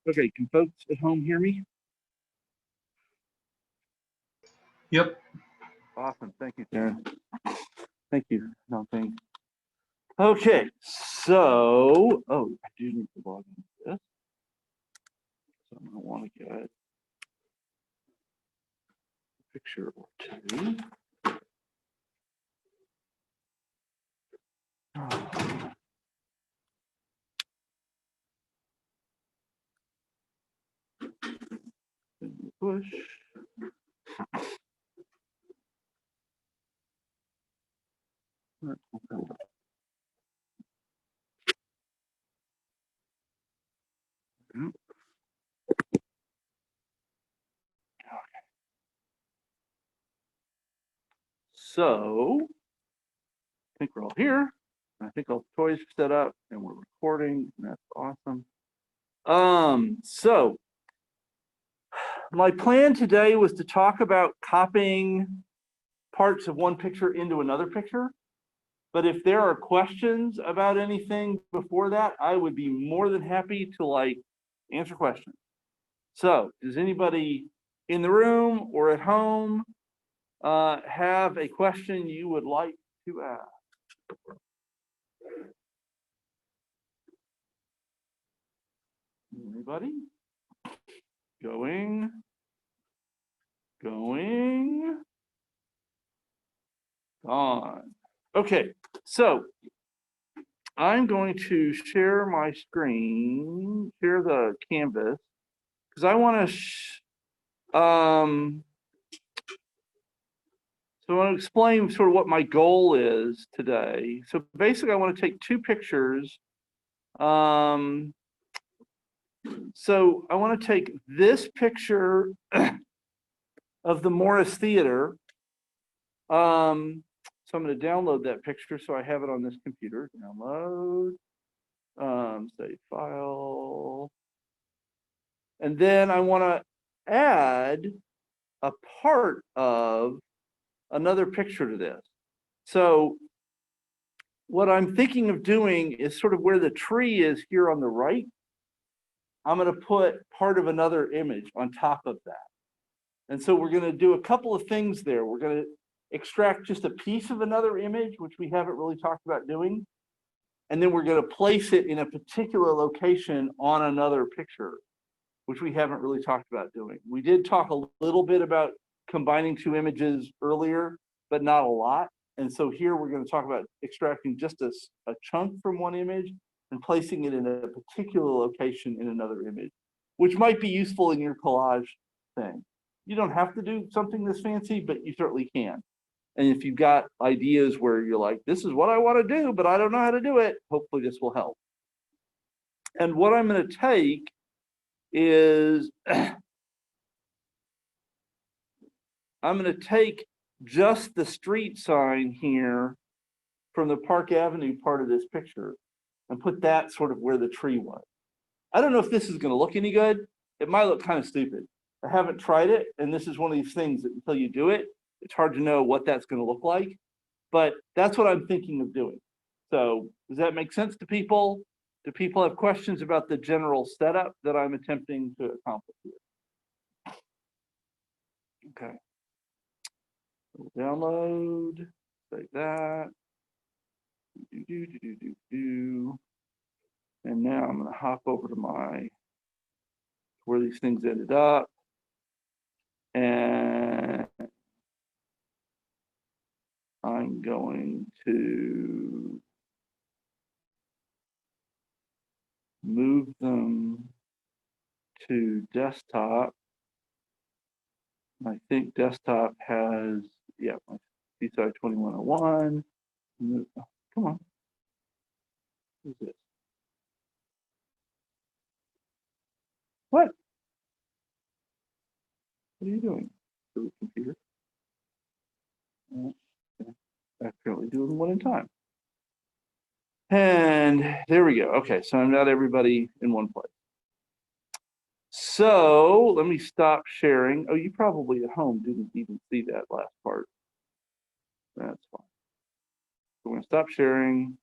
Okay, can folks at home hear me? Yep. Awesome. Thank you, Darren. Thank you. No, thanks. Okay, so, I do need to log into this. So I'm going to want to get a picture or two. Push. So, I think we're all here. I think all the toys are set up and we're recording, and that's awesome. So my plan today was to talk about copying parts of one picture into another picture. But if there are questions about anything before that, I would be more than happy to answer questions. So does anybody in the room or at home have a question you would like to ask? Anybody? Going. On. Okay, so I'm going to share my screen, share the canvas, because I want to so I want to explain sort of what my goal is today. So basically I want to take two pictures. So I want to take this picture of the Morris Theater. So I'm going to download that picture so I have it on this computer. Download, save file. And then I want to add a part of another picture to this. So what I'm thinking of doing is sort of where the tree is here on the right. I'm going to put part of another image on top of that. And so we're going to do a couple of things there. We're going to extract just a piece of another image, which we haven't really talked about doing. And then we're going to place it in a particular location on another picture, which we haven't really talked about doing. We did talk a little bit about combining two images earlier, but not a lot. And so here we're going to talk about extracting just a chunk from one image and placing it in a particular location in another image, which might be useful in your collage thing. You don't have to do something this fancy, but you certainly can. And if you've got ideas where you're like, this is what I want to do, but I don't know how to do it, hopefully this will help. And what I'm going to take is I'm going to take just the street sign here from the Park Avenue part of this picture and put that sort of where the tree was. I don't know if this is going to look any good. It might look kind of stupid. I haven't tried it, and this is one of these things that until you do it, it's hard to know what that's going to look like. But that's what I'm thinking of doing. So does that make sense to people? Do people have questions about the general setup that I'm attempting to accomplish here? Okay. We'll download, save that. And now I'm going to hop over to where these things ended up. And I'm going to move them to desktop. I think desktop has, yeah, my CSci 2101. Come on. What is this? What? What are you doing? To the computer. Accidentally doing one in time. And there we go. Okay, so I'm not everybody in one place. So let me stop sharing. Oh, you probably at home didn't even see that last part. That's fine. So we're going to stop sharing.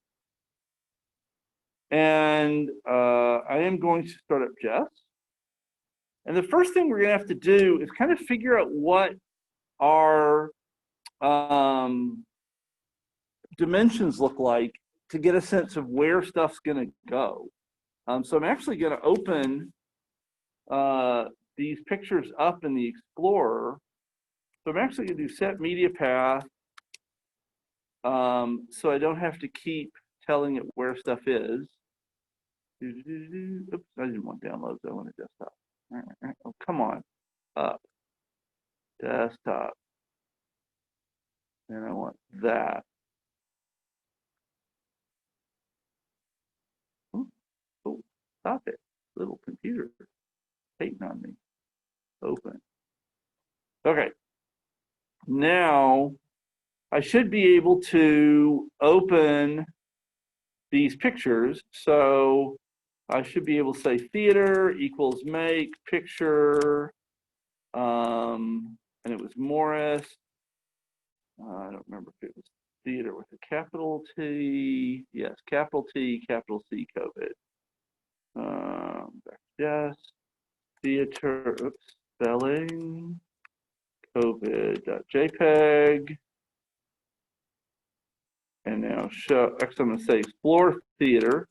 And I am going to start up Jess. And the first thing we're going to have to do is kind of figure out what our dimensions look like to get a sense of where stuff's going to go. So I'm actually going to open these pictures up in the Explorer. So I'm actually going to do set media path, so I don't have to keep telling it where stuff is. Oops, I didn't want downloads. I wanted desktop. Oh, come on. Up. Desktop. And I want that. Oh, stop it. Little computer hating on me. Open. Okay. Now I should be able to open these pictures. So I should be able to say theater equals make picture. And it was Morris. I don't remember if it was theater with a capital T. Yes, capital T, capital C, COVID. Yes, theater, oops, spelling, COVID.jpg. And now show, actually I'm going to say explore theater.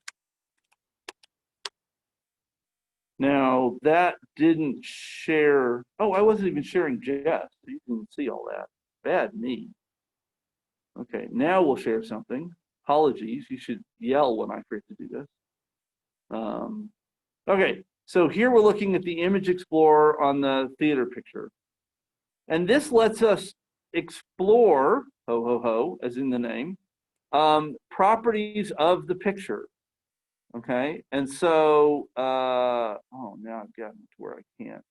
Now that didn't share, oh, I wasn't even sharing Jess. You can see all that. Bad me. Okay, now we'll share something. Apologies, you should yell when I forget to do this. Okay, so here we're looking at the image explorer on the theater picture. And this lets us explore, ho, ho, ho, as in the name, properties of the picture. Okay, and so, oh, now I've gotten to where I can't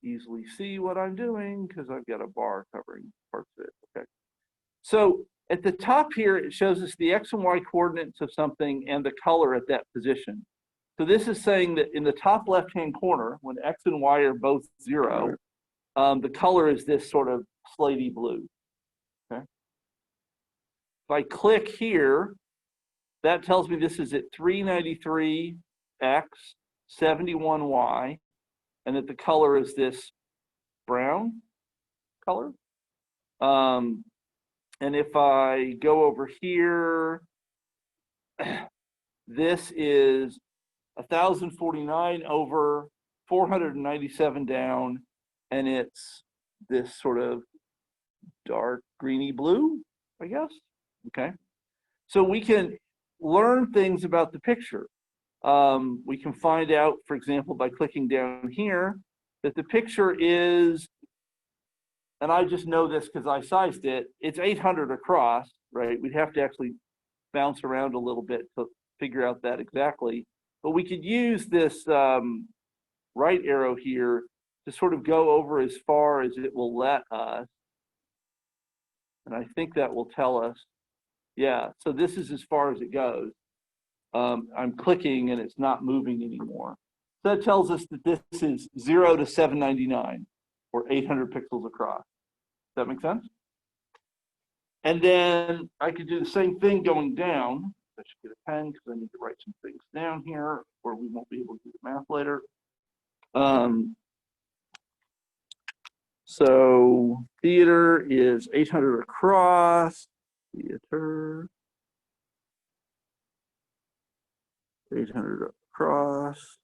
easily see what I'm doing because I've got a bar covering parts of it. Okay, so at the top here, it shows us the X and Y coordinates of something and the color at that position. So this is saying that in the top left-hand corner, when X and Y are both 0, the color is this sort of slatey blue. Okay. If I click here, that tells me this is at 393X, 71Y, and that the color is this brown color. And if I go over here, this is 1049 over 497 down, and it's this sort of dark greeny blue, I guess. Okay. So we can learn things about the picture. We can find out, for example, by clicking down here, that the picture is, and I just know this because I sized it, it's 800 across, right? We'd have to actually bounce around a little bit to figure out that exactly. But we could use this right arrow here to sort of go over as far as it will let us. And I think that will tell us, yeah, so this is as far as it goes. I'm clicking and it's not moving anymore. So that tells us that this is 0 to 799 or 800 pixels across. Does that make sense? And then I could do the same thing going down. I should get a pen because I need to write some things down here or we won't be able to do the math later. So theater is 800 across. Theater. 800 across.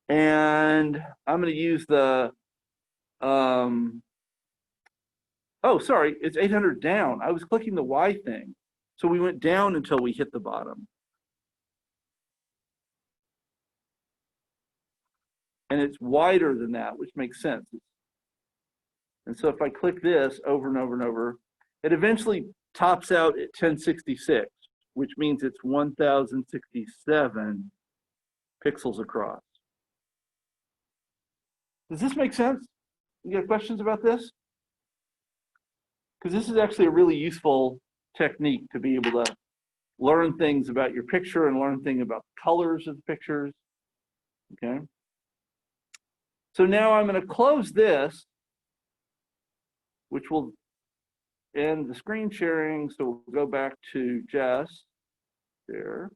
And I'm going to use the, oh, sorry, it's 800 down. I was clicking the Y thing. So we went down until we hit the bottom. And it's wider than that, which makes sense. And so if I click this over and over and over, it eventually tops out at 1066, which means it's 1067 pixels across. Does this make sense? You got questions about this? Because this is actually a really useful technique to be able to learn things about your picture and learn things about the colors of the pictures. Okay. So now I'm going to close this, which will end the screen sharing. So we'll go back to Jess there.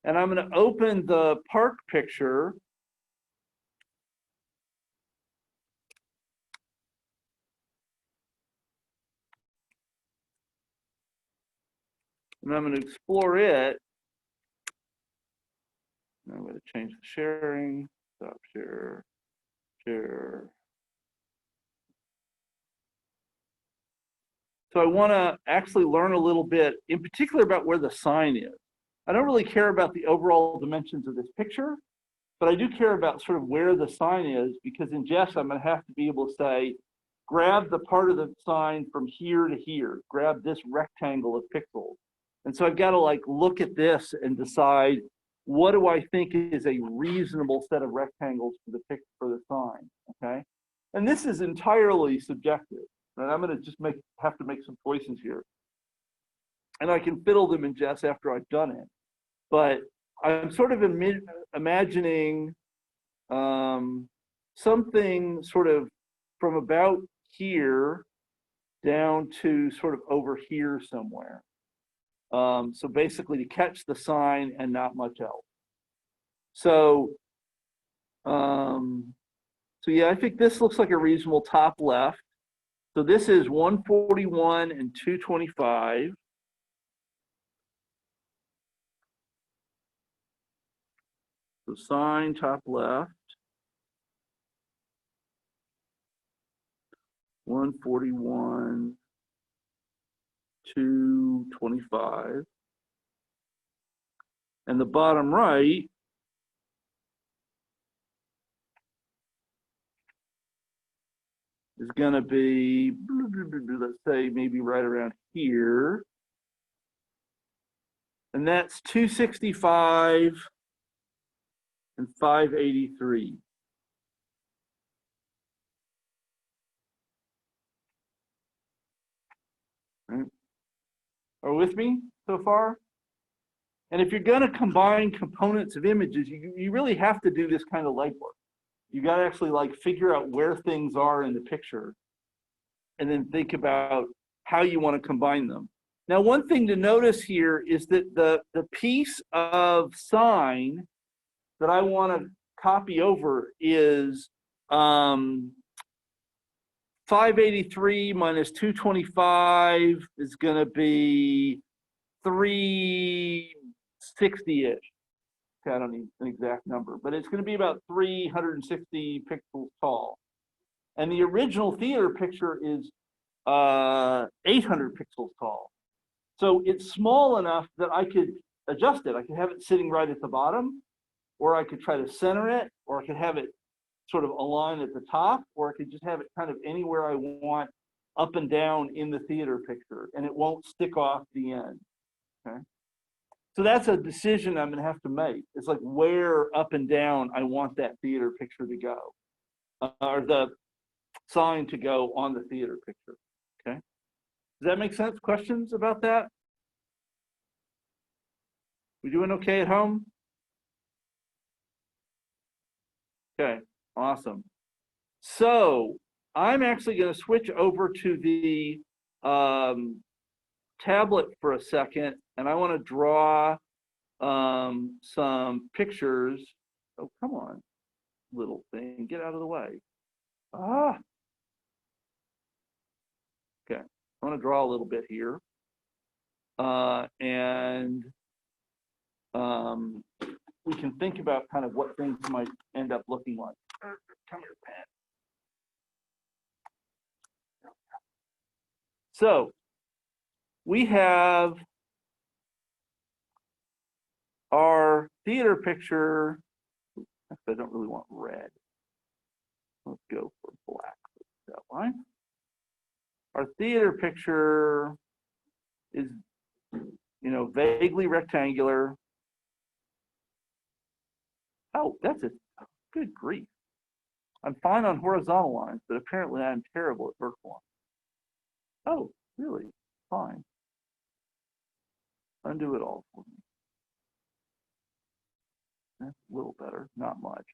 And I'm going to open the park picture. And I'm going to explore it. And I'm going to change the sharing, stop share, share. So I want to actually learn a little bit, in particular about where the sign is. I don't really care about the overall dimensions of this picture, but I do care about sort of where the sign is, because in Jess, I'm going to have to be able to say, grab the part of the sign from here to here, grab this rectangle of pixels. And so I've got to like look at this and decide, what do I think is a reasonable set of rectangles for the sign, okay? And this is entirely subjective, and I'm going to just have to make some choices here. And I can fiddle them in Jess after I've done it. But I'm sort of imagining something sort of from about here down to sort of over here somewhere. So basically to catch the sign and not much else. So yeah, I think this looks like a reasonable top left. So this is 141 and 225. So sign top left. 141, 225. And the bottom right is going to be, let's say, maybe right around here. And that's 265 and 583. Right. Are with me so far? And if you're going to combine components of images, you really have to do this kind of legwork. You got to actually like figure out where things are in the picture and then think about how you want to combine them. Now, one thing to notice here is that the piece of sign that I want to copy over is 583 minus 225 is going to be 360-ish. Okay, I don't need an exact number, but it's going to be about 360 pixels tall. And the original theater picture is 800 pixels tall. So it's small enough that I could adjust it. I could have it sitting right at the bottom, or I could try to center it, or I could have it sort of align at the top, or I could just have it kind of anywhere I want up and down in the theater picture, and it won't stick off the end, okay? So that's a decision I'm gonna have to make. It's like where up and down I want that theater picture to go, or the sign to go on the theater picture, okay? Does that make sense? Questions about that? We doing okay at home? Okay, awesome. So I'm actually going to switch over to the tablet for a second, and I want to draw some pictures. Oh, come on, little thing, get out of the way. Ah, okay, I want to draw a little bit here. And we can think about kind of what things might end up looking like. Come here, Pat. So we have our theater picture. I don't really want red. Let's go for black. That line. Our theater picture is, vaguely rectangular. Oh, that's it. Good grief. I'm fine on horizontal lines, but apparently I'm terrible at vertical lines. Oh, really? Fine. Undo it all for me. That's a little better, not much.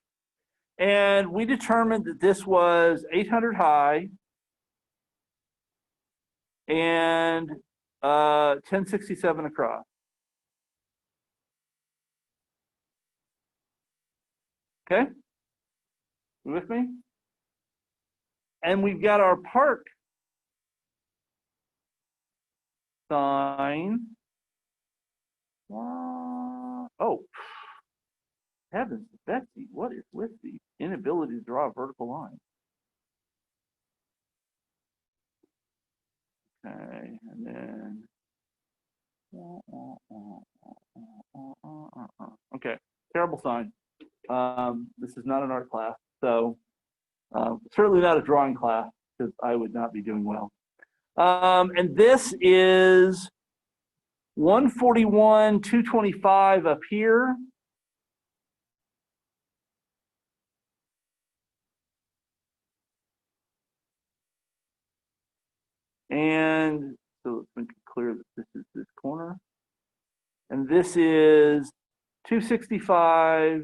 And we determined that this was 800 high and 1067 across. Okay? You with me? And we've got our park sign. Oh, heavens, Betsy, what is with the inability to draw a vertical line? Okay, and then, okay, terrible sign. This is not an art class, so certainly not a drawing class because I would not be doing well. And this is 141, 225 up here. And so let's make it clear that this is this corner. And this is 265,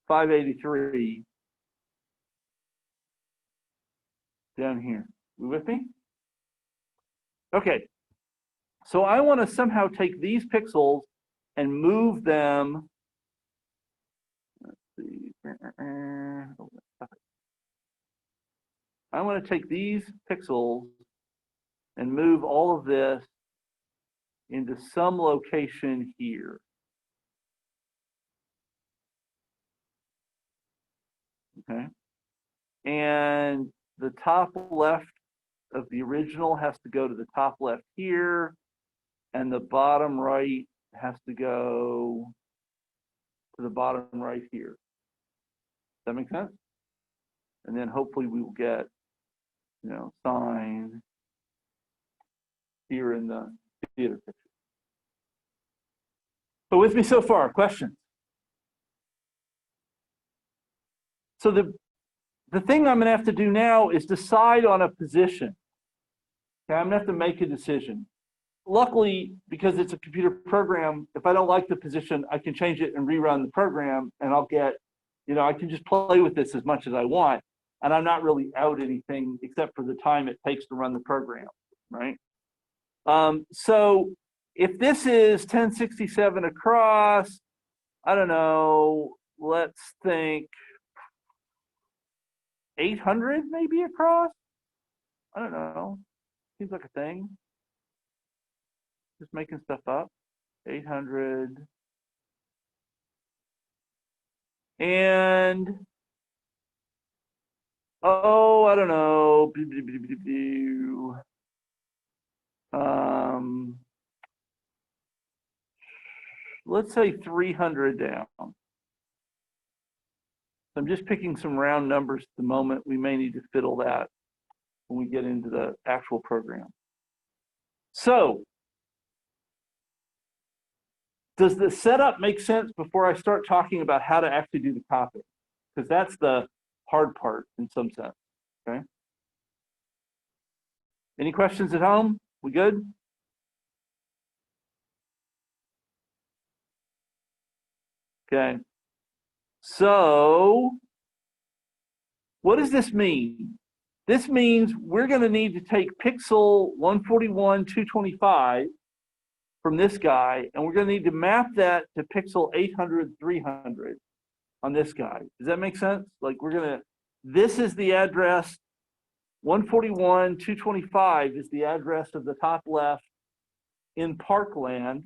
583 down here. You with me? Okay. So I want to somehow take these pixels and move them. Let's see. I want to take these pixels and move all of this into some location here. Okay. And the top left of the original has to go to the top left here, and the bottom right has to go to the bottom right here. Does that make sense? And then hopefully we will get, sign here in the theater picture. So with me so far, questions? So the thing I'm going to have to do now is decide on a position. Okay, I'm going to have to make a decision. Luckily, because it's a computer program, if I don't like the position, I can change it and rerun the program, and I'll get, I can just play with this as much as I want, and I'm not really out anything except for the time it takes to run the program, right? So if this is 1067 across, I don't know, let's think 800 maybe across? I don't know. Seems like a thing. Just making stuff up. 800. And, oh, I don't know. Let's say 300 down. I'm just picking some round numbers at the moment. We may need to fiddle that when we get into the actual program. So, does the setup make sense before I start talking about how to actually do the copy? Because that's the hard part in some sense, okay? Any questions at home? We good? Okay. So, what does this mean? This means we're going to need to take pixel 141, 225 from this guy, and we're going to need to map that to pixel 800, 300 on this guy. Does that make sense? Like this is the address, 141, 225 is the address of the top left in Parkland,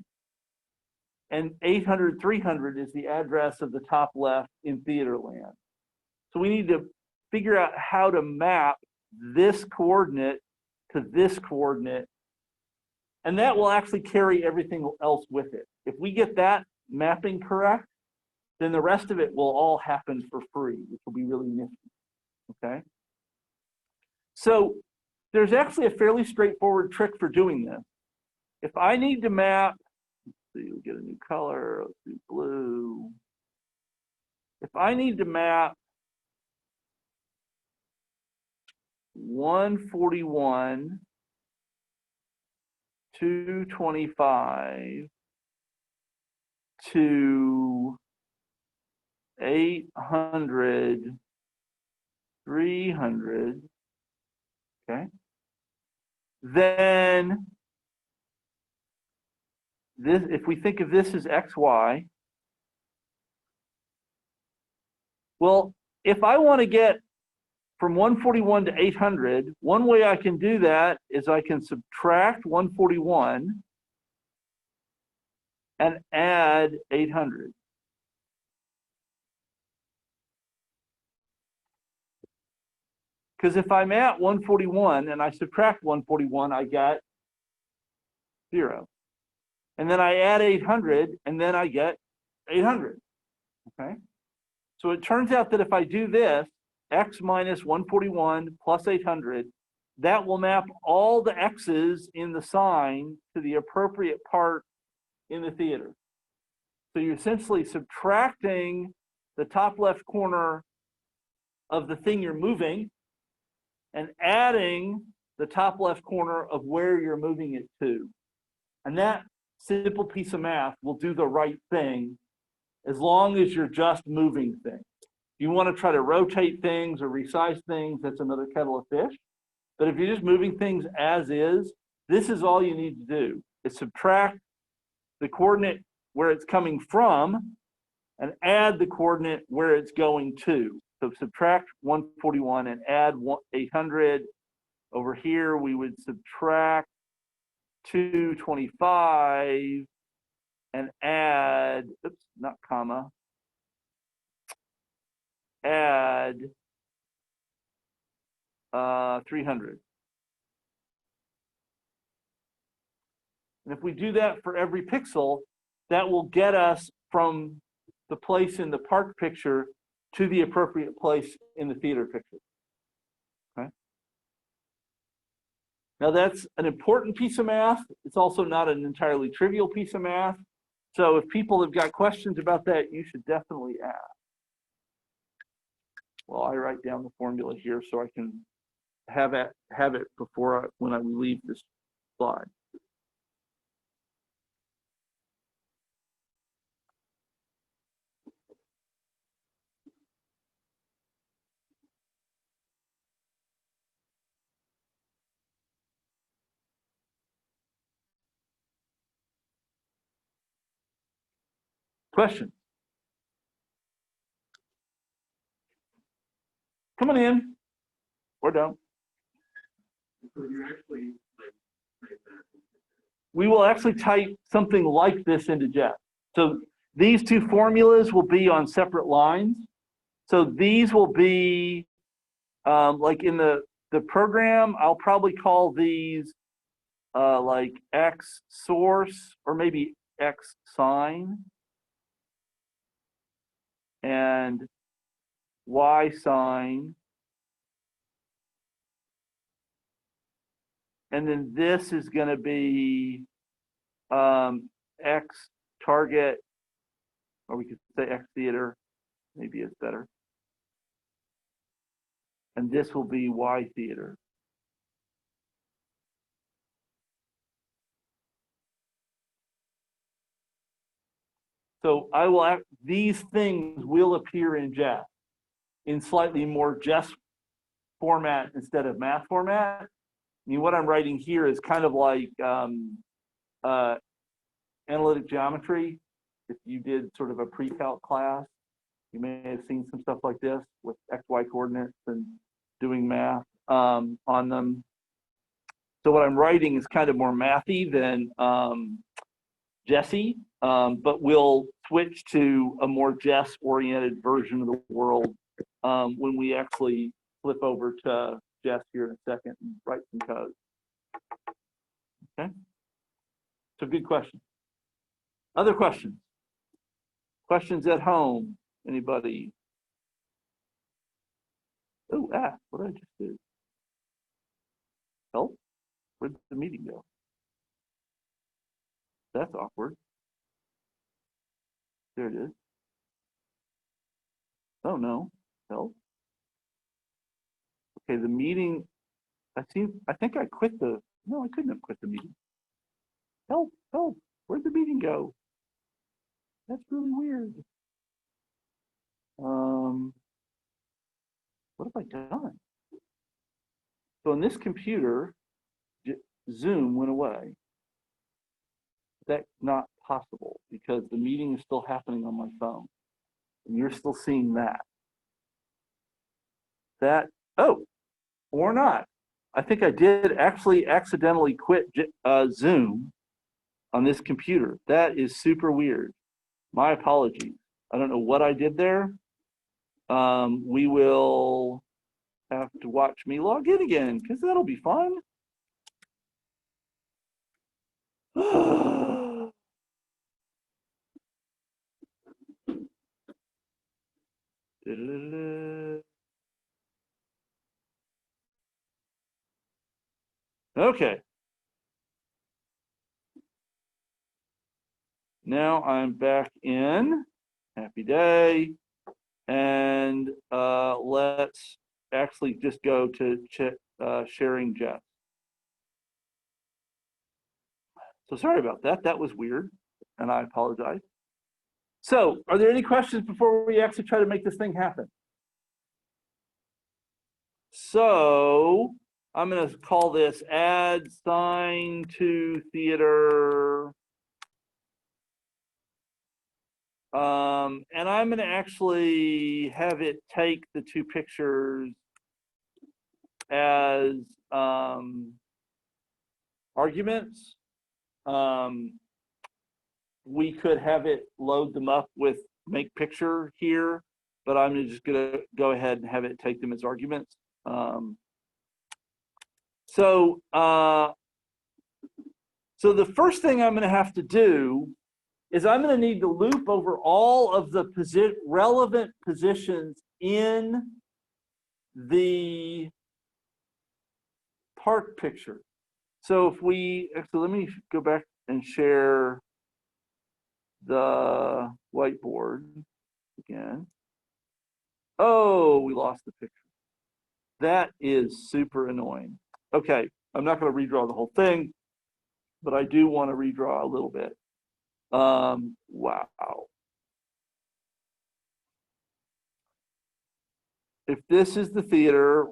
and 800, 300 is the address of the top left in Theaterland. So we need to figure out how to map this coordinate to this coordinate, and that will actually carry everything else with it. If we get that mapping correct, then the rest of it will all happen for free, which will be really nifty, okay? So there's actually a fairly straightforward trick for doing this. If I need to map, let's see, we'll get a new color, let's do blue. If I need to map 141, 225 to 800, 300, okay? Then this, if we think of this as XY, Well, if I want to get from 141 to 800, one way I can do that is I can subtract 141 and add 800. Because if I'm at 141 and I subtract 141, I get 0. And then I add 800 and then I get 800. Okay. So it turns out that if I do this, x minus 141 plus 800, that will map all the x's in the sign to the appropriate part in the theater. So you're essentially subtracting the top left corner of the thing you're moving and adding the top left corner of where you're moving it to. And that simple piece of math will do the right thing as long as you're just moving things. If you want to try to rotate things or resize things, that's another kettle of fish. But if you're just moving things as is, this is all you need to do, is subtract the coordinate where it's coming from and add the coordinate where it's going to. So subtract 141 and add 800. Over here, we would subtract 225 and add, oops, not comma, add 300. And if we do that for every pixel, that will get us from the place in the park picture to the appropriate place in the theater picture. Okay. Now that's an important piece of math. It's also not an entirely trivial piece of math. So if people have got questions about that, you should definitely ask. Well, I write down the formula here so I can have it before when I leave this slide. Question? Come on in. Or don't. So you actually We will actually type something like this into Jeff. So these two formulas will be on separate lines. So these will be like in the program, I'll probably call these like X source or maybe X sign and Y sign. And then this is going to be X target, or we could say X theater, maybe it's better. And this will be Y theater. So I will these things will appear in Jeff in slightly more Jeff format instead of math format. I mean, what I'm writing here is kind of like analytic geometry. If you did sort of a pre-calc class, you may have seen some stuff like this with XY coordinates and doing math on them. So what I'm writing is kind of more mathy than Jesse, but we'll switch to a more Jess-oriented version of the world when we actually flip over to Jess here in a second and write some code. Okay, so good question. Other questions? Questions at home? Anybody? Oh, what did I just do? Help? Where'd the meeting go? That's awkward. There it is. Oh no, help. Okay, the meeting, I think I quit no, I couldn't have quit the meeting. Help, where'd the meeting go? That's really weird. What have I done? So on this computer, Zoom went away. That's not possible because the meeting is still happening on my phone and you're still seeing that. that, oh, or not. I think I did actually accidentally quit Zoom on this computer. That is super weird. My apologies. I don't know what I did there. We will have to watch me log in again because that'll be fun. Okay. Now I'm back in. Happy day. And let's actually just go to sharing Jeff. So sorry about that. That was weird, and I apologize. So are there any questions before we actually try to make this thing happen? So I'm going to call this add sign to theater. And I'm going to actually have it take the two pictures as arguments. We could have it load them up with make picture here, but I'm just going to go ahead and have it take them as arguments. So the first thing I'm going to have to do is I'm going to need to loop over all of the relevant positions in the park picture. So if we, actually, let me go back and share the whiteboard again. Oh, we lost the picture. That is super annoying. Okay, I'm not going to redraw the whole thing, but I do want to redraw a little bit. Wow. If this is the theater,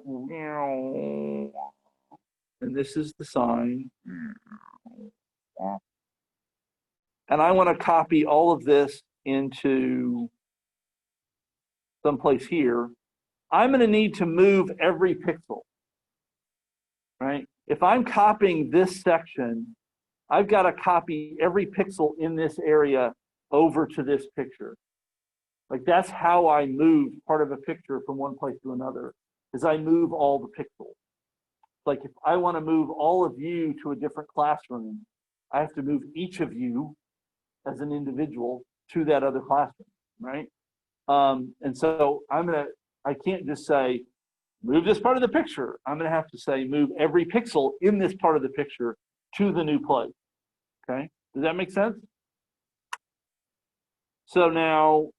and this is the sign, and I want to copy all of this into someplace here, I'm going to need to move every pixel, right? If I'm copying this section, I've got to copy every pixel in this area over to this picture. Like that's how I move part of a picture from one place to another, is I move all the pixels. Like if I want to move all of you to a different classroom, I have to move each of you as an individual to that other classroom, right? And so I can't just say, move this part of the picture. I'm going to have to say, move every pixel in this part of the picture to the new place, okay? Does that make sense? So now,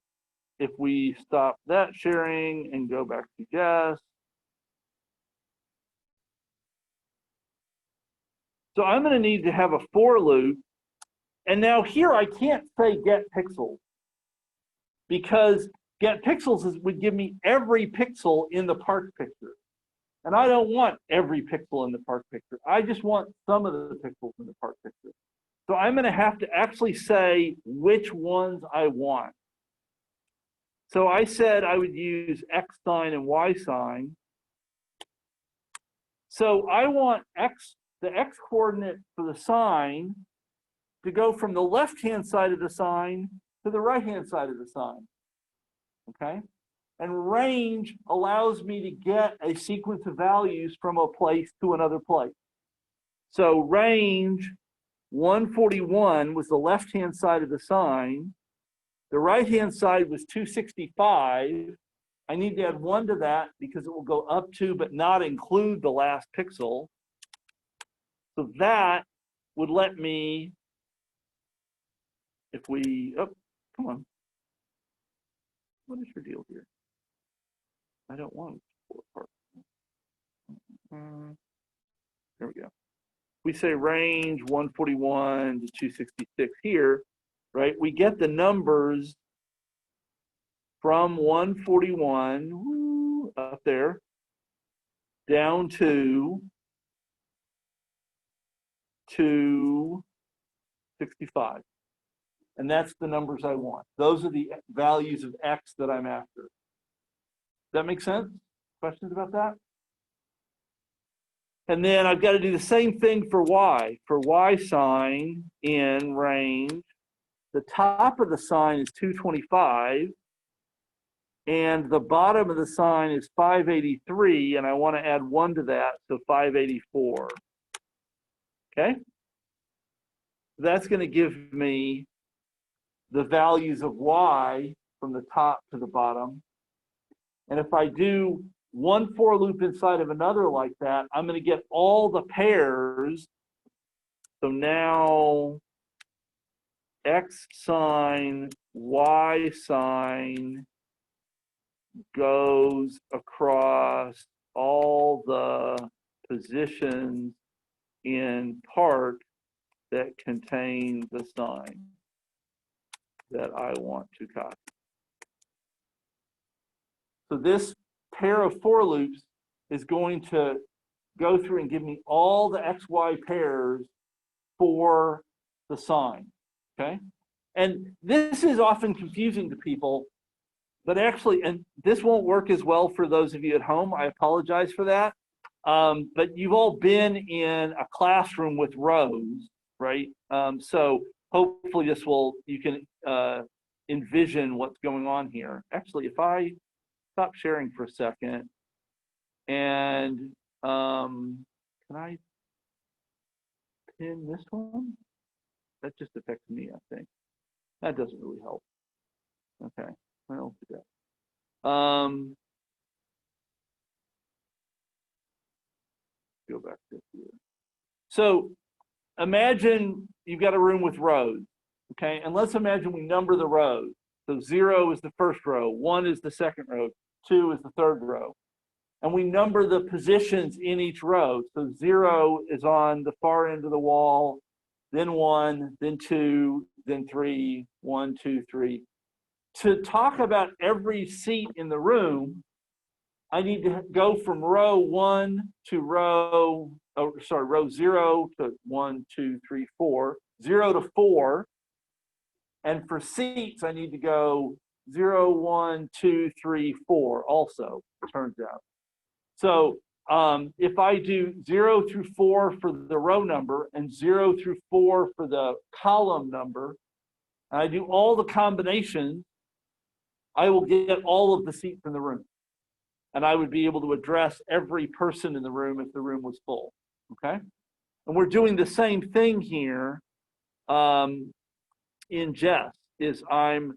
if we stop that sharing and go back to Jess. So I'm going to need to have a for loop. And now here I can't say get pixels, because get pixels would give me every pixel in the park picture. And I don't want every pixel in the park picture. I just want some of the pixels in the park picture. So I'm going to have to actually say which ones I want. So I said I would use X sign and Y sign. So I want the X coordinate for the sign to go from the left-hand side of the sign to the right-hand side of the sign, okay? And range allows me to get a sequence of values from a place to another place. So range 141 was the left-hand side of the sign. The right-hand side was 265. I need to add 1 to that because it will go up to but not include the last pixel. So that would let me, if we, oh, come on. What is your deal here? I don't want to pull it apart. There we go. We say range 141 to 266 here, right? We get the numbers from 141 up there down to 265. And that's the numbers I want. Those are the values of X that I'm after. Does that make sense? Questions about that? And then I've got to do the same thing for y. For y sign in range, the top of the sign is 225, and the bottom of the sign is 583, and I want to add 1 to that, so 584. Okay? That's going to give me the values of y from the top to the bottom. And if I do one for loop inside of another like that, I'm going to get all the pairs. So now x sign, y sign goes across all the positions in part that contain the sign that I want to copy. So this pair of for loops is going to go through and give me all the XY pairs for the sign, okay? And this is often confusing to people, but actually, and this won't work as well for those of you at home, I apologize for that. But you've all been in a classroom with rows, right? So hopefully this will, you can envision what's going on here. Actually, if I stop sharing for a second, and can I pin this one? That just affects me, I think. That doesn't really help. Okay, well, do that. Go back to here. So imagine you've got a room with rows, okay? And let's imagine we number the rows. So 0 is the first row, 1 is the second row, 2 is the third row. And we number the positions in each row. So 0 is on the far end of the wall, then 1, then 2, then 3, 1, 2, 3. To talk about every seat in the room, I need to go from row 1 to row 0 to 1, 2, 3, 4, 0 to 4. And for seats, I need to go 0, 1, 2, 3, 4 also, it turns out. So if I do 0 through 4 for the row number and 0 through 4 for the column number, and I do all the combinations, I will get all of the seats in the room. And I would be able to address every person in the room if the room was full, okay? And we're doing the same thing here in Jest, is I've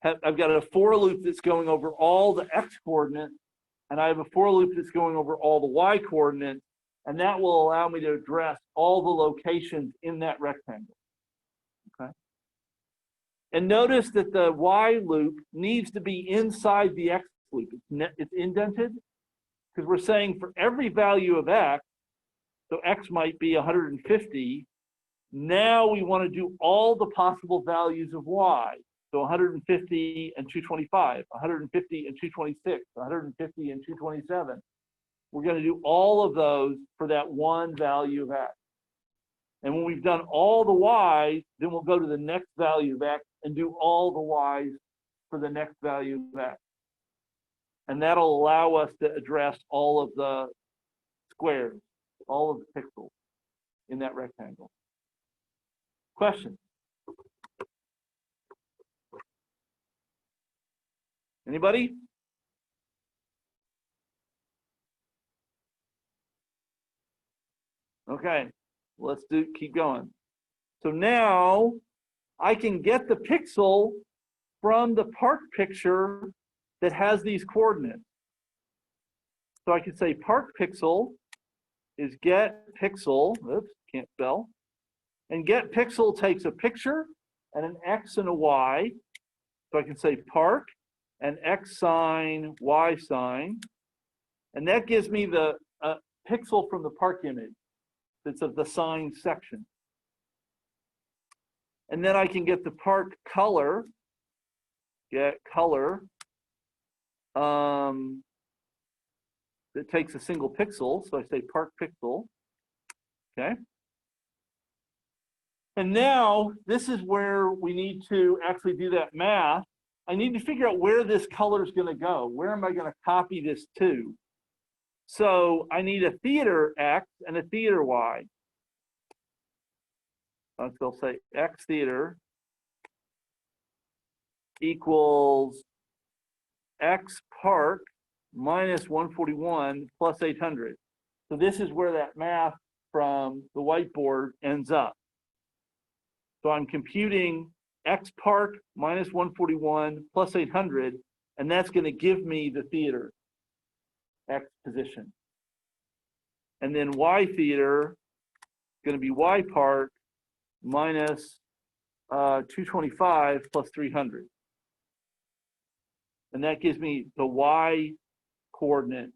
got a for loop that's going over all the x coordinates, and I have a for loop that's going over all the y coordinates, and that will allow me to address all the locations in that rectangle, okay? And notice that the y loop needs to be inside the x loop. It's indented because we're saying for every value of x, so x might be 150, now we want to do all the possible values of y. So 150 and 225, 150 and 226, 150 and 227. We're going to do all of those for that one value of x. And when we've done all the y's, then we'll go to the next value of x and do all the y's for the next value of x. And that'll allow us to address all of the squares, all of the pixels in that rectangle. Question? Anybody? Okay, let's keep going. So now I can get the pixel from the park picture that has these coordinates. So I can say park pixel is get pixel, oops, can't spell. And get pixel takes a picture and an X and a Y. So I can say park and X sign, Y sign. And that gives me the pixel from the park image that's of the sign section. And then I can get the park color, get color, that takes a single pixel. So I say park pixel, okay? And now this is where we need to actually do that math I need to figure out where this color is going to go. Where am I going to copy this to? So I need a theater X and a theater Y. So I'll say X theater equals X park minus 141 plus 800. So this is where that math from the whiteboard ends up. So I'm computing X park minus 141 plus 800, and that's going to give me the theater X position. And then Y theater is going to be Y park minus 225 plus 300. And that gives me the Y coordinate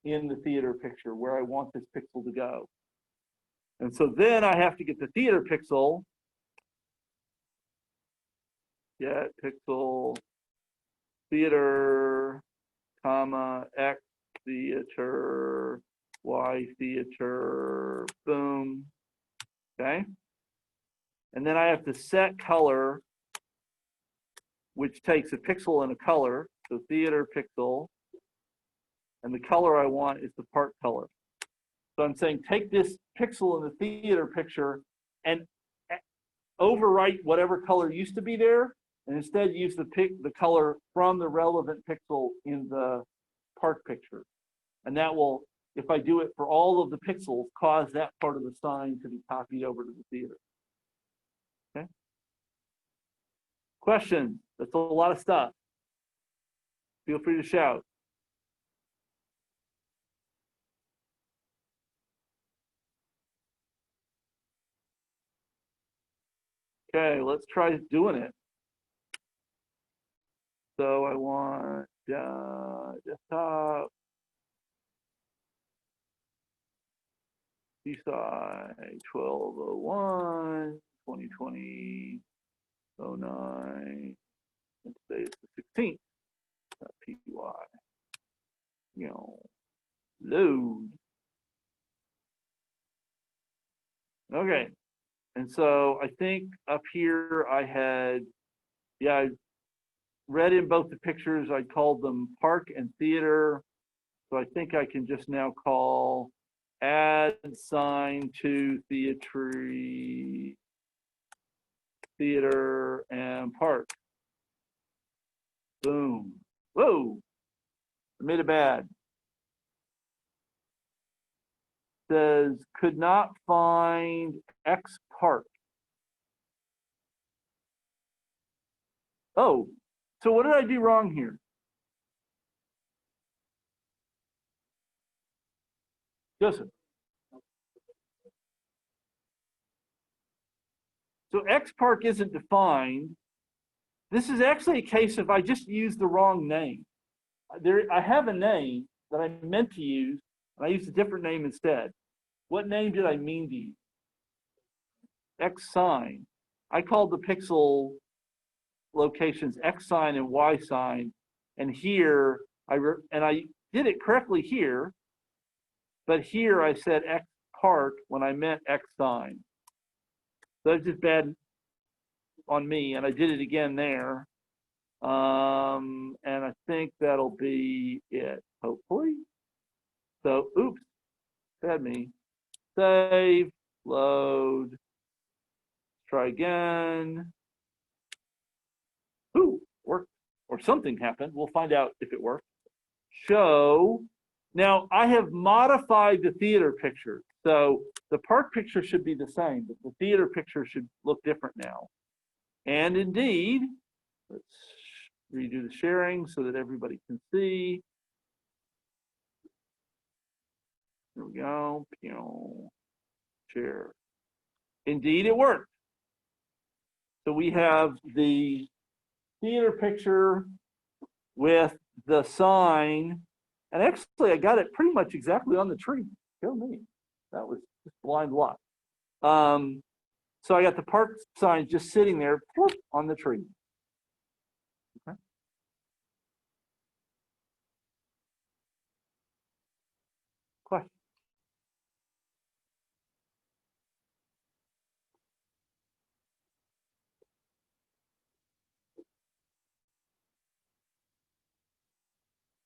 in the theater picture where I want this pixel to go. And so then I have to get the theater pixel. Get pixel theater, comma, X theater, Y theater, boom. Okay. And then I have to set color, which takes a pixel and a color. So theater pixel. And the color I want is the part color. So I'm saying take this pixel in the theater picture and overwrite whatever color used to be there, and instead use the color from the relevant pixel in the park picture. And that will, if I do it for all of the pixels, cause that part of the sign to be copied over to the theater. Okay. Questions? That's a lot of stuff. Feel free to shout. Okay, let's try doing it. So I want desktop, CSci 1201, 2020, 09, and today is the 16th. PY. You know, load. Okay. And so I think up here I had, yeah, I read in both the pictures, I called them park and theater. So I think I can just now call add sign to theater and park. Boom. Whoa. I made it bad. Says could not find X park. Oh, so what did I do wrong here? Joseph. So X park isn't defined. This is actually a case of I just used the wrong name. I have a name that I meant to use, and I used a different name instead. What name did I mean to use? X sign. I called the pixel locations X sign and Y sign, and here I did it correctly here, but here I said X park when I meant X sign. So that's just bad on me, and I did it again there. And I think that'll be it, hopefully. So, oops, bad me. Save, load, try again. Ooh, worked, or something happened. We'll find out if it worked. Show. Now, I have modified the theater picture. So the park picture should be the same, but the theater picture should look different now. And indeed, let's redo the sharing so that everybody can see. There we go. Share. Indeed, it worked. So we have the theater picture with the sign. And actually, I got it pretty much exactly on the tree. Go me. That was just blind luck. So I got the park sign just sitting there on the tree. Okay. Question?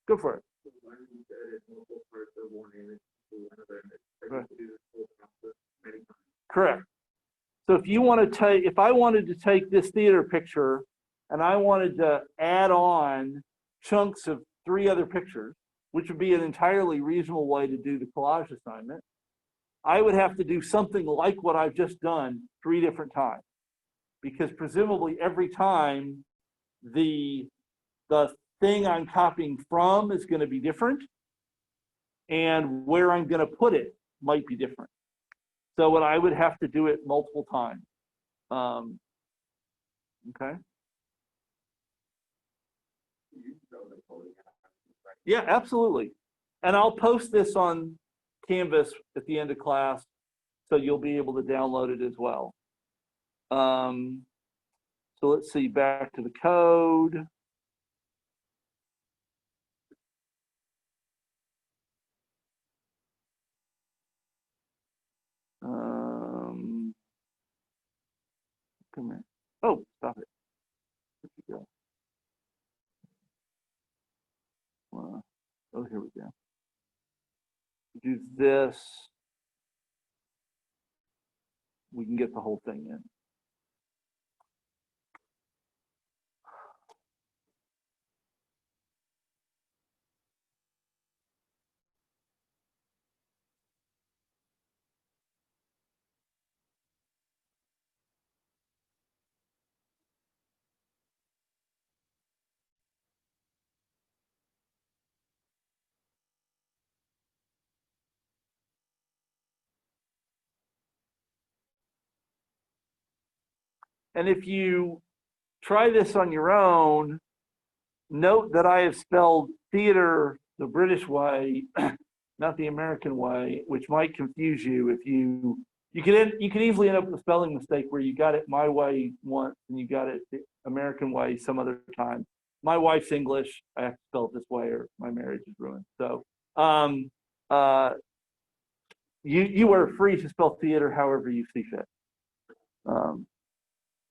Go for it. Learning to edit multiple parts of one image to another image. I Right. can do this whole process many times. Correct. So if you want to take, if I wanted to take this theater picture and I wanted to add on chunks of 3 other pictures, which would be an entirely reasonable way to do the collage assignment, I would have to do something like what I've just done 3 different times. Because presumably every time the thing I'm copying from is going to be different, and where I'm going to put it might be different. So what I would have to do it multiple times. Okay. Yeah, absolutely. And I'll post this on Canvas at the end of class, so you'll be able to download it as well. So let's see, back to the code. Come here. Oh, stop it. Where'd you go? Oh, here we go. Do this. We can get the whole thing in. And if you try this on your own, note that I have spelled theater the British way, not the American way, which might confuse you if you can easily end up with a spelling mistake where you got it my way once and you got it the American way some other time. My wife's English, I have to spell it this way or my marriage is ruined. So you are free to spell theater however you see fit.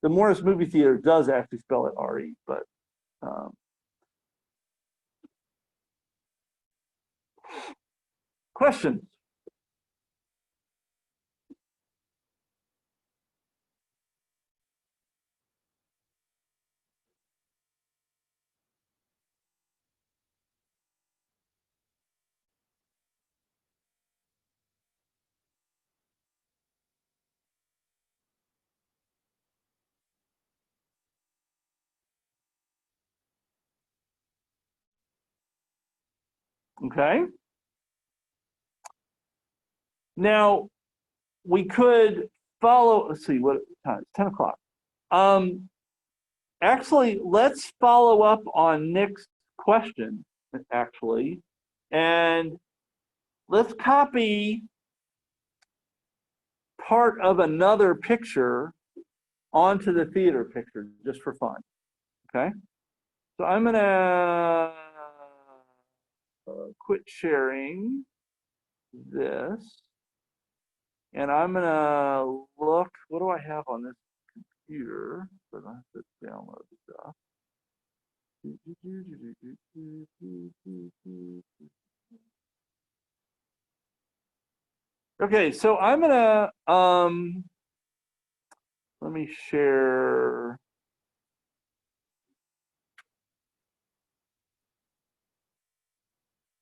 The Morris Movie Theater does actually spell it R-E, but questions? Okay. Now, we could follow, let's see, what time? It's 10 o'clock. Actually, let's follow up on Nick's question, actually, and let's copy part of another picture onto the theater picture just for fun, okay? So I'm gonna quit sharing this, and I'm gonna look, what do I have on this computer? So I have to download the stuff. Okay, so I'm gonna let me share.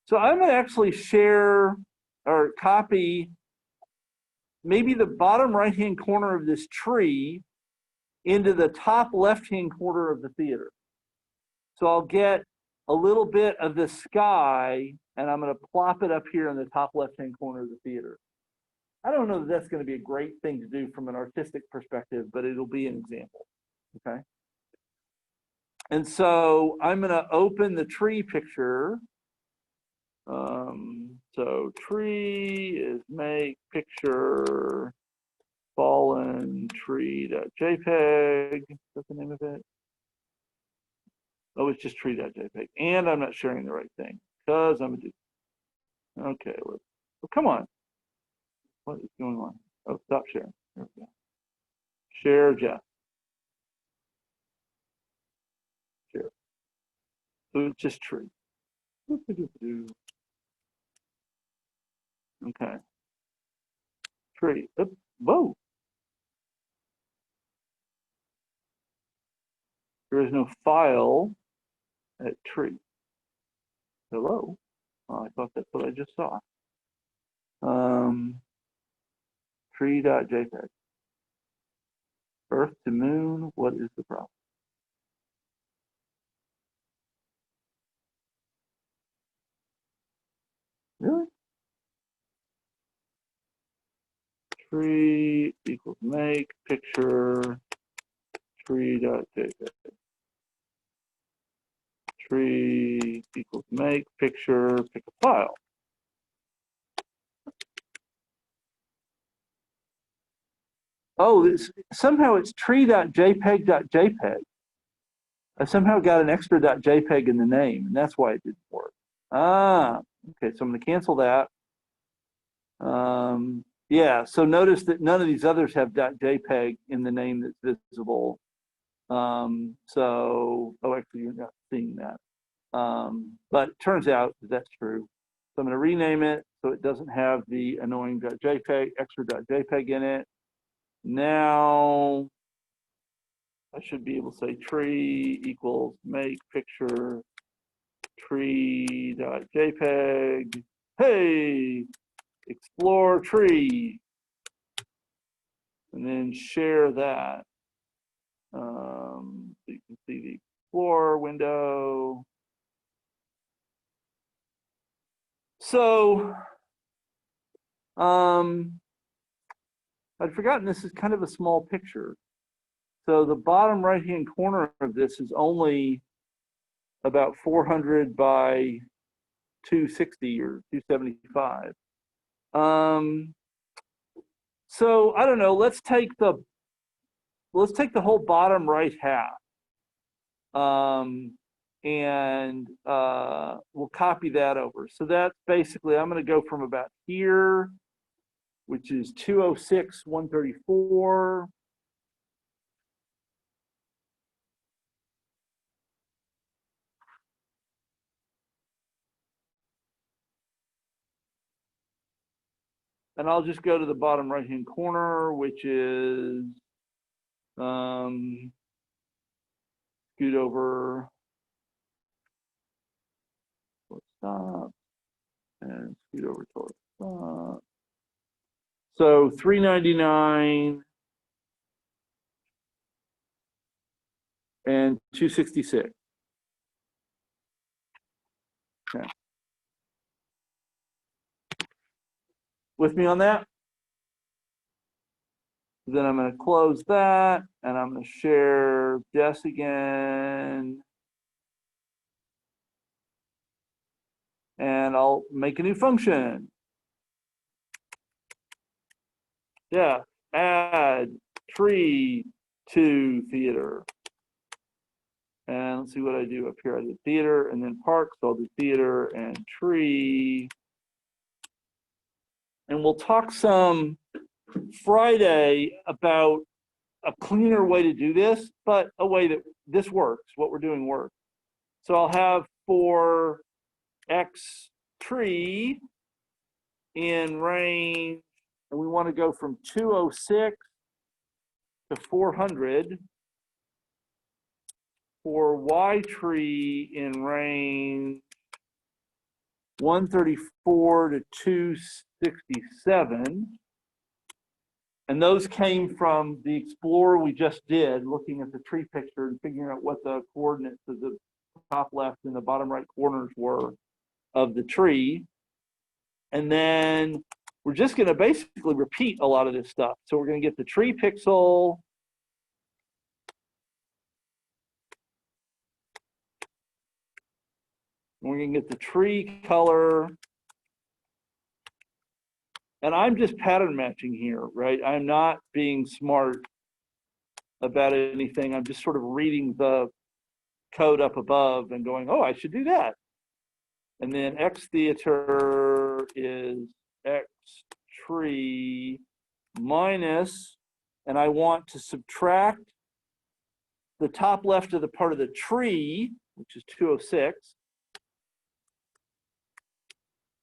So I'm gonna actually share or copy maybe the bottom right-hand corner of this tree into the top left-hand corner of the theater. So I'll get a little bit of the sky and I'm gonna plop it up here in the top left-hand corner of the theater. I don't know that that's gonna be a great thing to do from an artistic perspective, but it'll be an example, okay? And so I'm gonna open the tree picture. So tree is make picture fallen tree.jpg. Is that the name of it? Oh, it's just tree.jpg. And I'm not sharing the right thing because I'm a dude. Okay, well, come on. What is going on? Oh, stop sharing. There we go. Share, Jeff. Share. So it's just tree. Okay. Tree. Oop, whoa. There is no file at tree. Hello. Oh, I thought that's what I just saw. Tree.jpg. Earth to moon. What is the problem? Really? Tree equals make picture tree.jpg. Tree equals make picture, pick a file. Oh, somehow it's tree.jpg.jpg. I somehow got an extra .jpg in the name, and that's why it didn't work. Ah, okay, so I'm going to cancel that. Yeah, so notice that none of these others have .jpg in the name that's visible. Oh, actually, you're not seeing that. But it turns out that that's true. So I'm going to rename it so it doesn't have the annoying .jpg, extra .jpg in it. Now I should be able to say tree equals make picture tree.jpg. Hey, explore tree. And then share that. So you can see the Explorer window. So I'd forgotten this is kind of a small picture. So the bottom right-hand corner of this is only about 400 by 260 or 275. So I don't know. Let's take the whole bottom right half, and we'll copy that over. So that's basically I'm going to go from about here, which is 206, 134. And I'll just go to the bottom right-hand corner, which is scoot over, stop, and scoot over towards stop. So 399 and 266. Okay. With me on that? Then I'm going to close that and I'm going to share Jess again. And I'll make a new function. Yeah, add tree to theater. And let's see what I do up here. I did theater and then park. So I'll do theater and tree. And we'll talk some Friday about a cleaner way to do this, but a way that this works, what we're doing works. So I'll have for X tree in range, and we want to go from 206 to 400. For Y tree in range 134 to 267. And those came from the Explorer we just did, looking at the tree picture and figuring out what the coordinates of the top left and the bottom right corners were of the tree. And then we're just going to basically repeat a lot of this stuff. So we're going to get the tree pixel. We're going to get the tree color. And I'm just pattern matching here, right? I'm not being smart about anything. I'm just sort of reading the code up above and going, oh, I should do that. And then X theater is X tree minus, and I want to subtract the top left of the part of the tree, which is 206,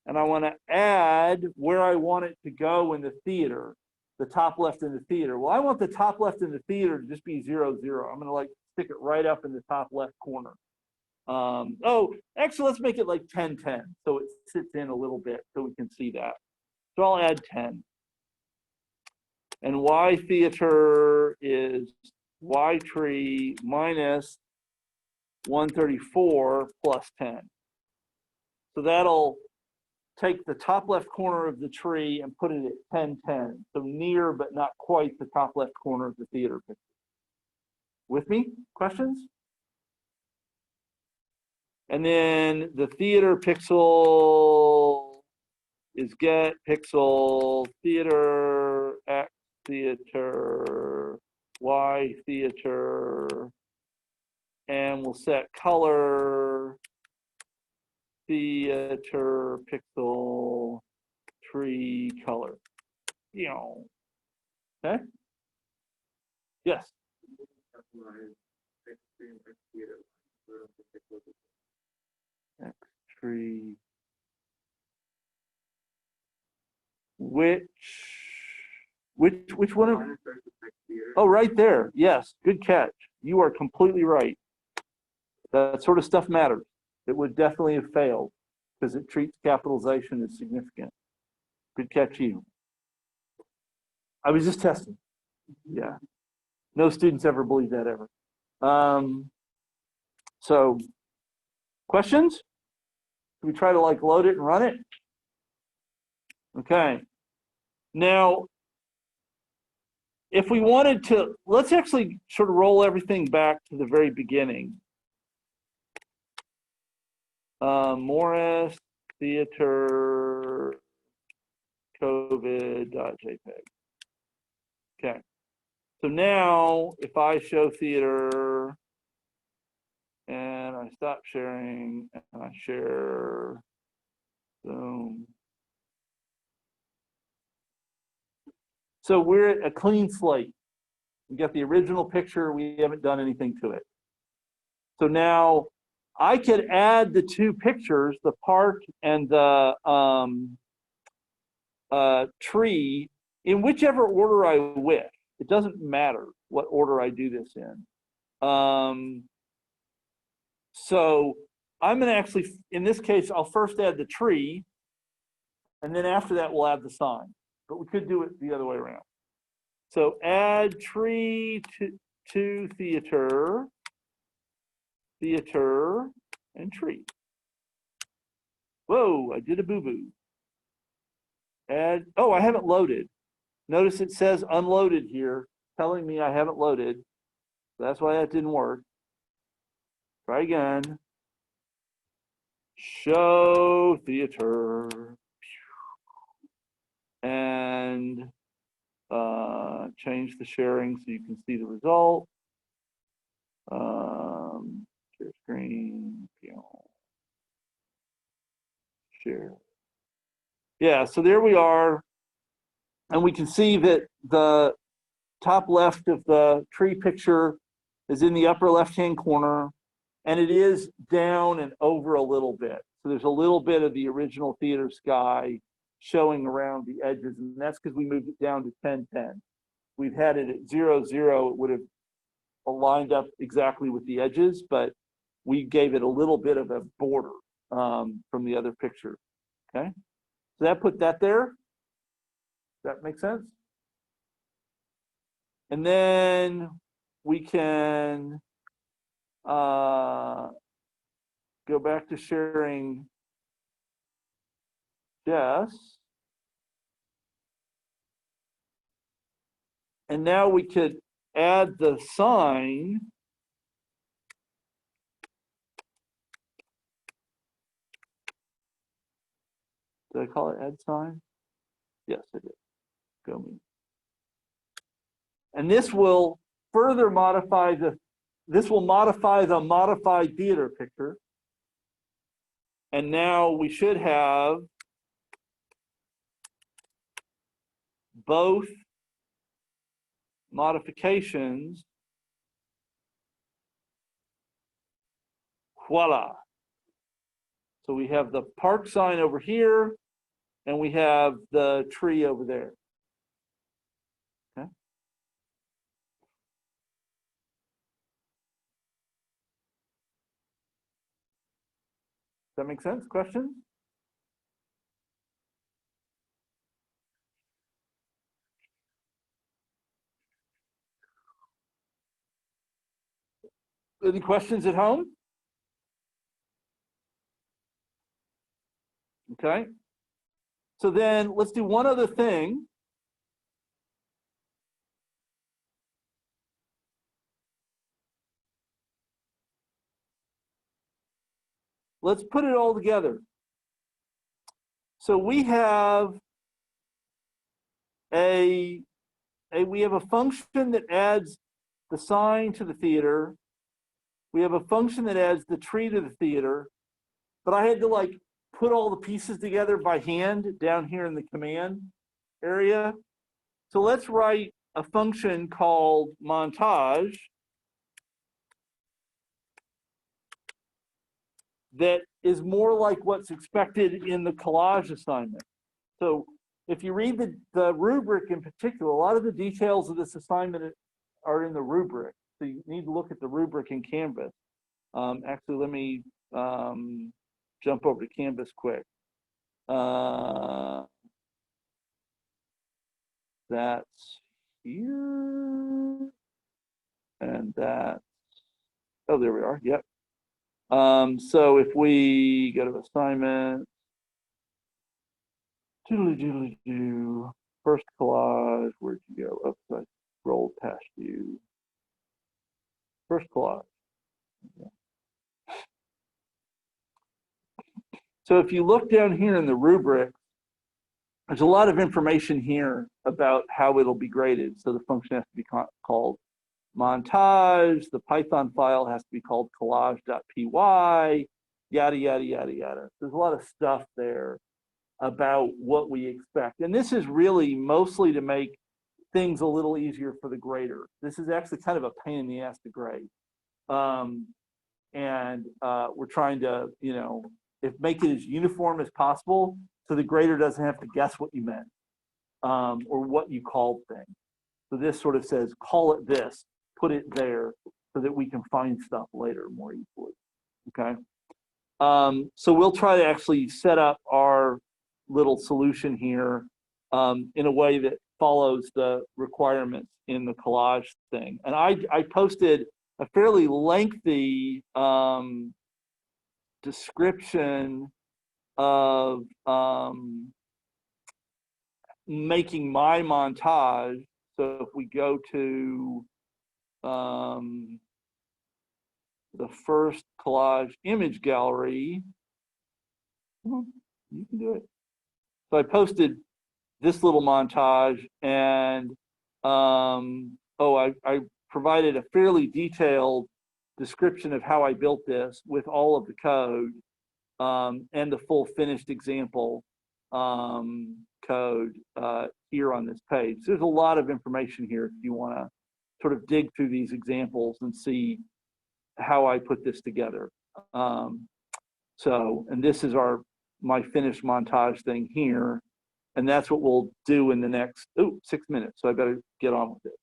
and I want to add where I want it to go in the theater, the top left in the theater. Well, I want the top left in the theater to just be 0, 0. I'm going to like stick it right up in the top left corner. Oh, actually, let's make it like 10, 10. So it sits in a little bit so we can see that. So I'll add 10. And Y theater is Y tree minus 134 plus 10. So that'll take the top left corner of the tree and put it at 10, 10. So near, but not quite the top left corner of the theater picture. With me? Questions? And then the theater pixel is get pixel theater X theater Y theater, and we'll set color theater pixel tree color. Okay. Yes. X tree. Which one of? Oh, right there. Yes, good catch. You are completely right. That sort of stuff matters. It would definitely have failed because it treats capitalization as significant. Good catch, you. I was just testing. Yeah. No students ever believe that ever. So, questions? Can we try to like load it and run it? Okay. Now, if we wanted to, let's actually sort of roll everything back to the very beginning. Morris Theater COVID.jpg. Okay. So now if I show theater and I stop sharing and I share Zoom. So we're at a clean slate. We got the original picture, we haven't done anything to it. So now I could add the two pictures, the park and the tree, in whichever order I wish. It doesn't matter what order I do this in. So I'm going to actually, in this case, I'll first add the tree, and then after that, we'll add the sign. But we could do it the other way around. So add tree to theater, and tree. Whoa, I did a boo-boo. Add, oh, I haven't loaded. Notice it says unloaded here, telling me I haven't loaded. That's why that didn't work. Try again. Show theater. And change the sharing so you can see the result. Share screen. Share. Yeah, so there we are. And we can see that the top left of the tree picture is in the upper left-hand corner, and it is down and over a little bit. So there's a little bit of the original theater sky showing around the edges, and that's because we moved it down to 10, 10. We've had it at 0, 0, it would have lined up exactly with the edges, but we gave it a little bit of a border from the other picture, okay? So that put that there. Does that make sense? And then we can go back to sharing Jess. And now we could add the sign. Did I call it add sign? Yes, I did. Go me. And this will further modify the modified theater picture. And now we should have both modifications. Voila. So we have the park sign over here, and we have the tree over there. Okay. Does that make sense? Questions? Any questions at home? Okay. So then let's do one other thing. Let's put it all together. So we have a function that adds the sign to the theater. We have a function that adds the tree to the theater, but I had to like put all the pieces together by hand down here in the command area. So let's write a function called montage that is more like what's expected in the collage assignment. So if you read the rubric in particular, a lot of the details of this assignment are in the rubric. So you need to look at the rubric in Canvas. Actually, let me jump over to Canvas quick. That's here. And that's, oh, there we are. Yep. So if we go to assignment, doodly-doodly-doo, first collage, where'd you go? Oops, I rolled past you. First collage. Yeah. So if you look down here in the rubric, there's a lot of information here about how it'll be graded. So the function has to be called montage. The Python file has to be called collage.py, yada, yada, yada, yada. There's a lot of stuff there about what we expect. And this is really mostly to make things a little easier for the grader. This is actually kind of a pain in the ass to grade. We're trying to, make it as uniform as possible so the grader doesn't have to guess what you meant or what you called things. So this sort of says, call it this, put it there so that we can find stuff later more easily, okay? So we'll try to actually set up our little solution here in a way that follows the requirements in the collage thing. And I posted a fairly lengthy description of making my montage. So if we go to the first collage image gallery, you can do it. So I posted this little montage, and I provided a fairly detailed description of how I built this with all of the code and the full finished example code here on this page. So there's a lot of information here if you want to sort of dig through these examples and see how I put this together. And this is my finished montage thing here. And that's what we'll do in the next 6 minutes. So I better get on with it.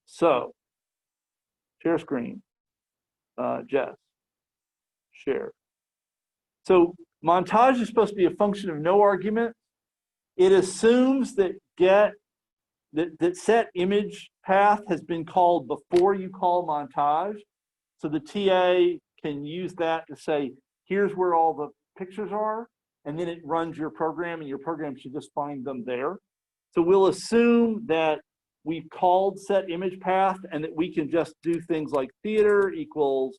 So share screen, Jess, share. So montage is supposed to be a function of no argument. It assumes that that set image path has been called before you call montage. So the TA can use that to say, here's where all the pictures are, and then it runs your program, and your program should just find them there. So we'll assume that we've called set image path and that we can just do things like theater equals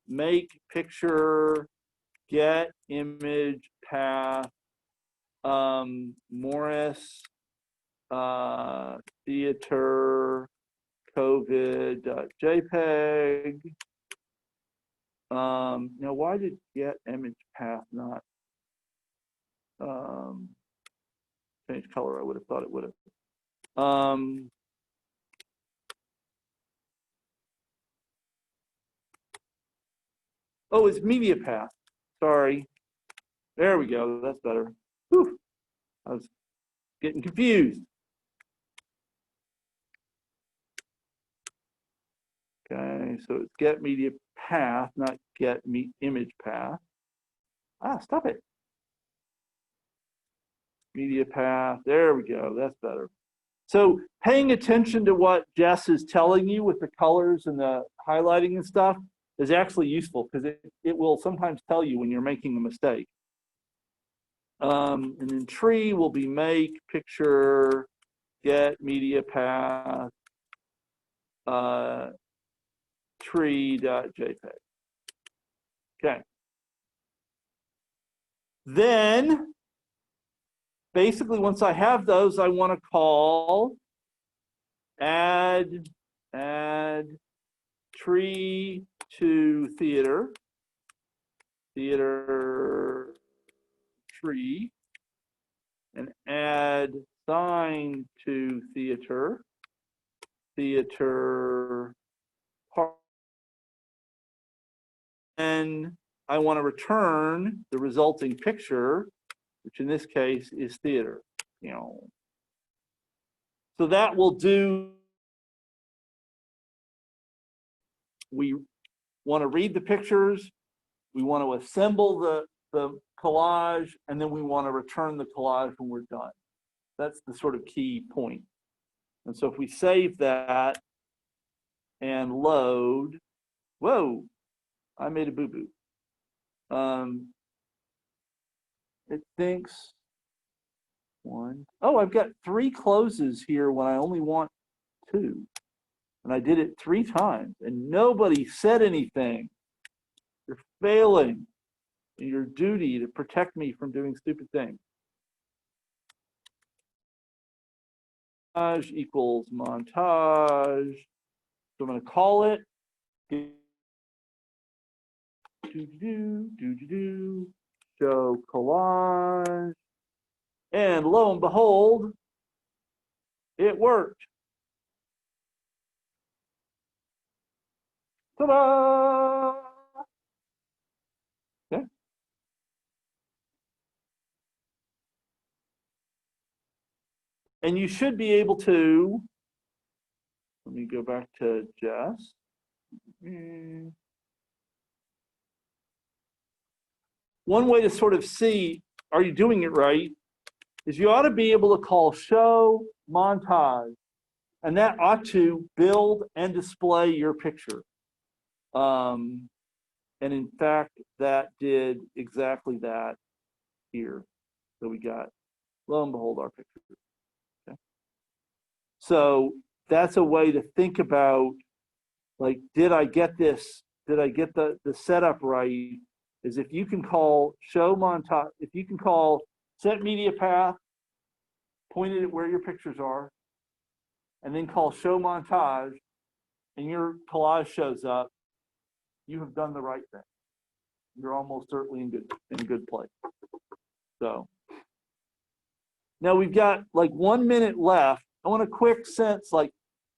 make picture get image path Morris theater COVID.jpg. Now, why did get image path not change color? I would have thought it would have. Oh, it's media path. Sorry. There we go. That's better. Whew. I was getting confused. Okay, so it's get media path, not get image path. Ah, stop it. Media path. There we go. That's better. So paying attention to what Jess is telling you with the colors and the highlighting and stuff is actually useful because it will sometimes tell you when you're making a mistake. And then tree will be make, picture, get, media path, tree.jpg. Okay. Then, basically, once I have those, I want to call add tree to theater tree, and add sign to theater part. And I want to return the resulting picture, which in this case is theater. You know, so that will do. We want to read the pictures, we want to assemble the collage, and then we want to return the collage when we're done. That's the sort of key point. And so if we save that and load, whoa, I made a boo-boo. It thinks one. Oh, I've got 3 closes here when I only want 2. And I did it 3 times and nobody said anything. You're failing in your duty to protect me from doing stupid things. Montage equals montage. So I'm going to call it show collage. And lo and behold, it worked. Ta-da! Okay. And you should be able to, let me go back to Jess. One way to sort of see, are you doing it right, is you ought to be able to call show montage, and that ought to build and display your picture. And in fact, that did exactly that here. So we got, lo and behold, our picture. Okay. So that's a way to think about, like, did I get this? Did I get the setup right? Is if you can call show montage, if you can call set media path, pointed at where your pictures are, and then call show montage, and your collage shows up, you have done the right thing. You're almost certainly in a good place. So now we've got like 1 minute left. I want a quick sense, like,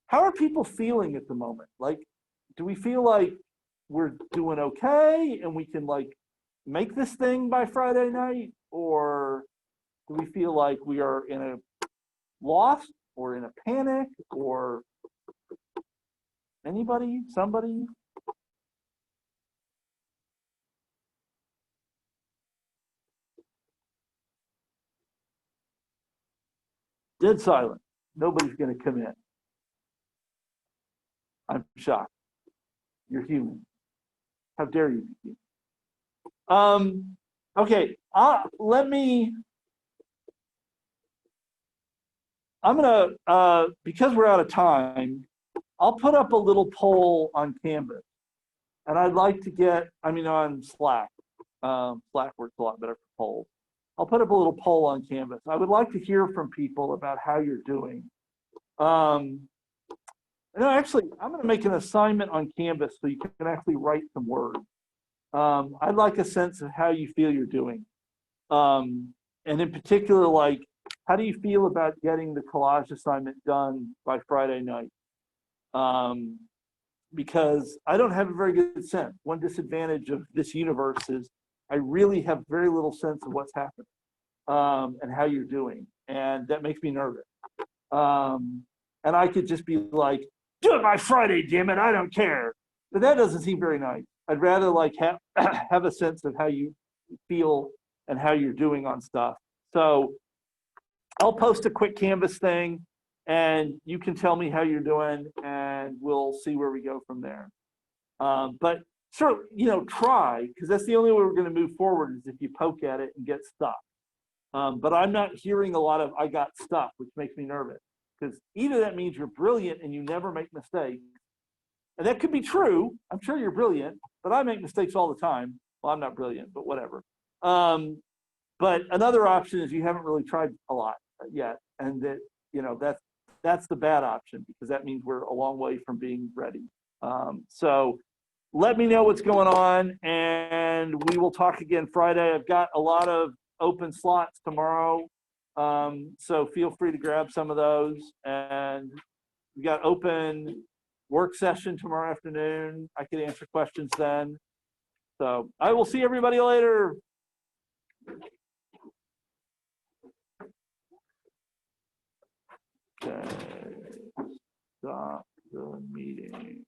how are people feeling at the moment? Like, do we feel like we're doing okay and we can like make this thing by Friday night? Or do we feel like we are in a lost or in a panic, or anybody, somebody? Dead silent. Nobody's going to come in. I'm shocked. You're human. How dare you be human? Okay, I'm gonna, because we're out of time, I'll put up a little poll on Canvas. And I'd like to get, on Slack. Slack works a lot better for polls. I'll put up a little poll on Canvas. I would like to hear from people about how you're doing. Actually, I'm going to make an assignment on Canvas so you can actually write some words. I'd like a sense of how you feel you're doing. And in particular, like, how do you feel about getting the collage assignment done by Friday night? because I don't have a very good sense. One disadvantage of this universe is I really have very little sense of what's happening and how you're doing. And that makes me nervous. And I could just be like, do it by Friday, damn it, I don't care. But that doesn't seem very nice. I'd rather like have a sense of how you feel and how you're doing on stuff. So I'll post a quick Canvas thing and you can tell me how you're doing and we'll see where we go from there. But sure, try, because that's the only way we're going to move forward is if you poke at it and get stuck. But I'm not hearing a lot of I got stuck, which makes me nervous because either that means you're brilliant and you never make mistakes. And that could be true. I'm sure you're brilliant, but I make mistakes all the time. Well, I'm not brilliant, but whatever. But another option is you haven't really tried a lot yet. And that's the bad option because that means we're a long way from being ready. So let me know what's going on and we will talk again Friday. I've got a lot of open slots tomorrow. So feel free to grab some of those. And we got open work session tomorrow afternoon. I could answer questions then. So I will see everybody later. Okay. Stop the meeting.